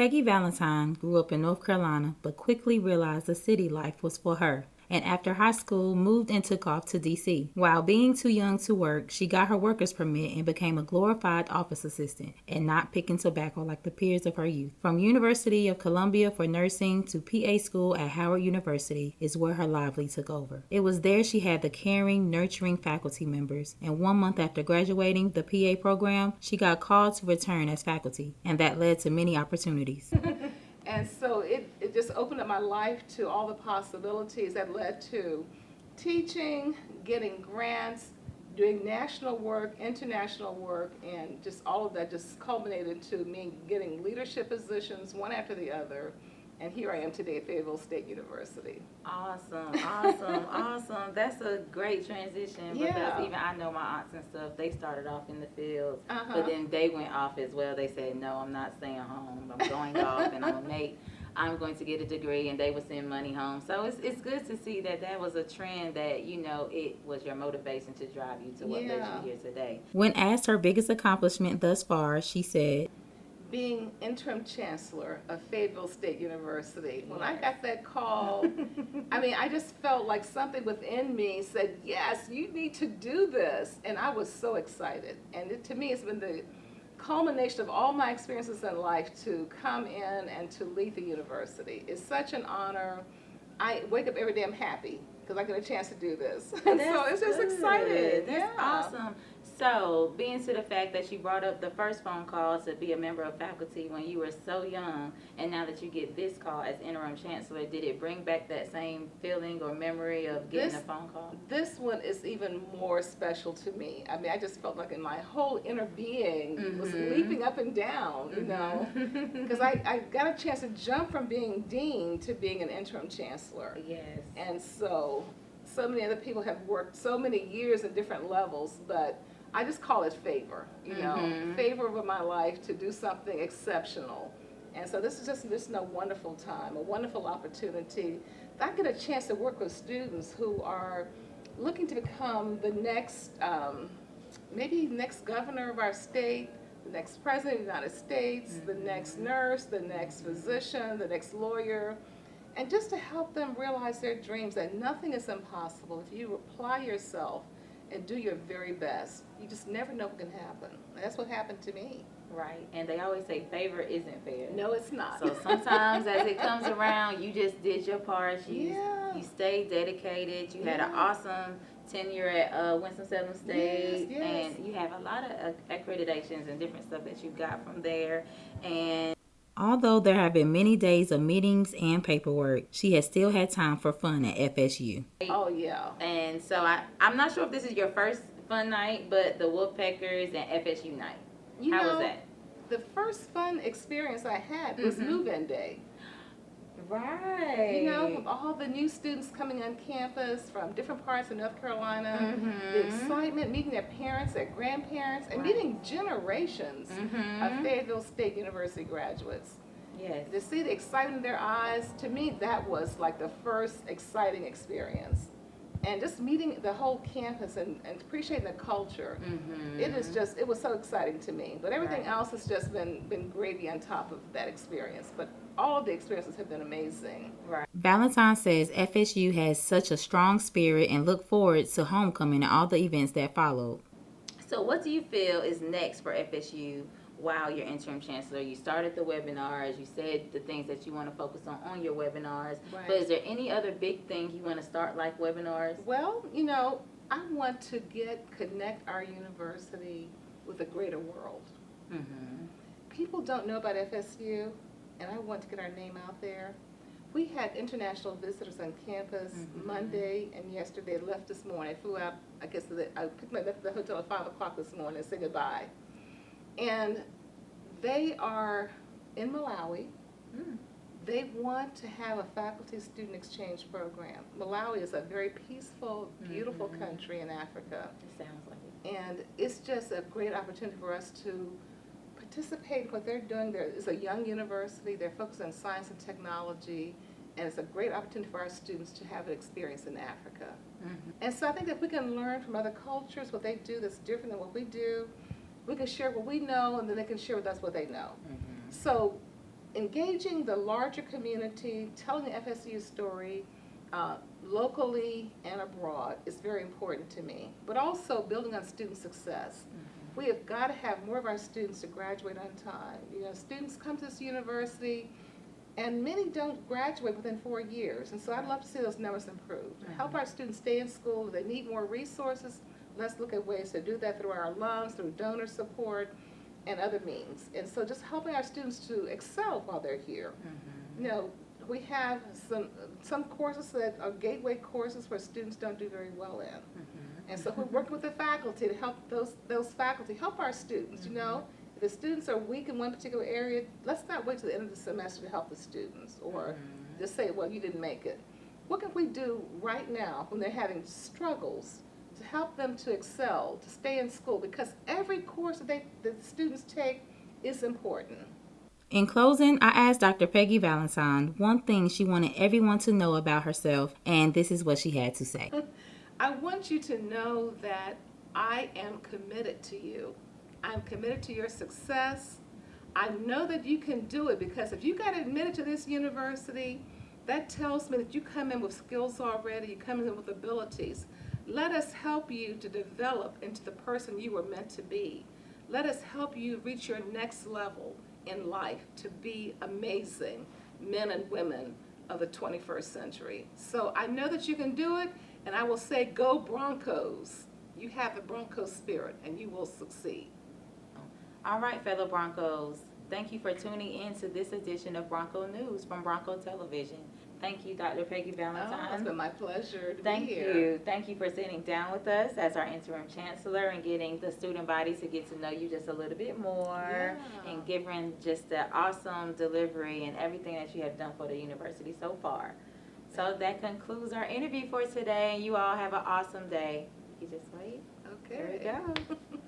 Peggy Valentine grew up in North Carolina but quickly realized the city life was for her, and after high school moved and took off to D.C. While being too young to work, she got her worker's permit and became a glorified office assistant and not picking tobacco like the peers of her youth. From University of Columbia for nursing to PA school at Howard University is where her lively took over. It was there she had the caring, nurturing faculty members, and 1 month after graduating the PA program, she got called to return as faculty, and that led to many opportunities. And so it just opened up my life to all the possibilities that led to teaching, getting grants, doing national work, international work, and just all of that just culminated to me getting leadership positions one after the other. And here I am today at Fayetteville State University. Awesome, awesome, awesome. That's a great transition because Yeah. even I know my aunts and stuff, they started off in the fields, Uh-huh. but then they went off as well. They said, no, I'm not staying home. I'm going off and I'm going to get a degree, and they would send money home. So it's good to see that that was a trend that, you know, it was your motivation to drive you to what led Yeah. you here today. When asked her biggest accomplishment thus far, she said, Being interim chancellor of Fayetteville State University. When I Yes. got that call, I mean, I just felt like something within me said, yes, you need to do this. And I was so excited. And to me, it's been the culmination of all my experiences in life to come in and to lead the university. It's such an honor. I wake up every day, I'm happy because I get a chance to do this. And so it's just good. exciting. That's awesome. So, being to the fact that you brought up the first phone call to be a member of faculty when you were so young, and now that you get this call as interim chancellor, did it bring back that same feeling or memory of getting a phone call? This one is even more special to me. I mean, I just felt like in my whole inner being was leaping up and down, you know, because I got a chance to jump from being dean to being an interim chancellor. Yes. And so many other people have worked so many years at different levels, but I just call it favor, you know, favor over my life to do something exceptional. And so this is just a wonderful time, a wonderful opportunity. I get a chance to work with students who are looking to become the next, maybe next governor of our state, the next president of the United States, the next nurse, the next physician, the next lawyer, and just to help them realize their dreams that nothing is impossible if you apply yourself and do your very best. You just never know what can happen. And that's what happened to me. Right. And they always say favor isn't fair. No, it's not. So sometimes as it comes around, you just did your part. You stayed dedicated. You had an awesome tenure at Winston-Salem State. Yes. And you have a lot of accreditations and different stuff that you got from there. And although there have been many days of meetings and paperwork, she has still had time for fun at FSU. Oh, yeah. And so I'm not sure if this is your first fun night, but the Woodpeckers and FSU night. How was that? The first fun experience I had was move-in day. Right. You know, with all the new students coming on campus from different parts of North Carolina, the excitement, meeting their parents, their grandparents, and meeting generations of Fayetteville State University graduates. Yes. To see the excitement in their eyes, to me, that was like the first exciting experience. And just meeting the whole campus and appreciating the culture, it was so exciting to me. But everything else has just been gravy on top of that experience. But all of the experiences have been amazing. Right. Valentine says FSU has such a strong spirit and look forward to homecoming and all the events that followed. So what do you feel is next for FSU while you're interim chancellor? You started the webinars, you said the things that you want to focus on your webinars, but is there any other big thing you want to start like webinars? Well, you know, I want to connect our university with a greater world. People don't know about FSU, and I want to get our name out there. We had international visitors on campus Monday and yesterday. Left this morning. I flew out, I picked me up at the hotel at 5 o'clock this morning to say goodbye. And they are in Malawi. They want to have a faculty-student exchange program. Malawi is a very peaceful, beautiful country in Africa. It sounds like it. And it's just a great opportunity for us to participate in what they're doing. It's a young university. They're focused on science and technology. And it's a great opportunity for our students to have an experience in Africa. And so I think that we can learn from other cultures what they do that's different than what we do. We can share what we know, and then they can share with us what they know. So engaging the larger community, telling the FSU story, locally and abroad is very important to me, but also building on student success. We have got to have more of our students to graduate on time. You know, students come to this university and many don't graduate within 4 years, and so I'd love to see those numbers improve. To help our students stay in school, if they need more resources, let's look at ways to do that through our alums, through donor support, and other means. And so just helping our students to excel while they're here. You know, we have some courses that are gateway courses where students don't do very well in. And so we're working with the faculty to help those faculty help our students, you know. If the students are weak in one particular area, let's not wait till the end of the semester to help the students or just say, well, you didn't make it. What can we do right now when they're having struggles to help them to excel, to stay in school? Because every course that the students take is important. In closing, I asked Dr. Peggy Valentine one thing she wanted everyone to know about herself, and this is what she had to say. I want you to know that I am committed to you. I'm committed to your success. I know that you can do it because if you got admitted to this university, that tells me that you come in with skills already, you come in with abilities. Let us help you to develop into the person you were meant to be. Let us help you reach your next level in life to be amazing men and women of the 21st century. So I know that you can do it, and I will say, go Broncos. You have the Bronco spirit, and you will succeed. All right, fellow Broncos, thank you for tuning in to this edition of Bronco News from Bronco Television. Thank you, Dr. Peggy Valentine. Oh, it's been my pleasure to Thank be here. you. Thank you for sitting down with us as our interim chancellor and getting the student body to get to know you just a little bit more and giving just the awesome delivery and everything that you have done for the university so far. So that concludes our interview for today, and you all have an awesome day. You just wait. Okay. There we go.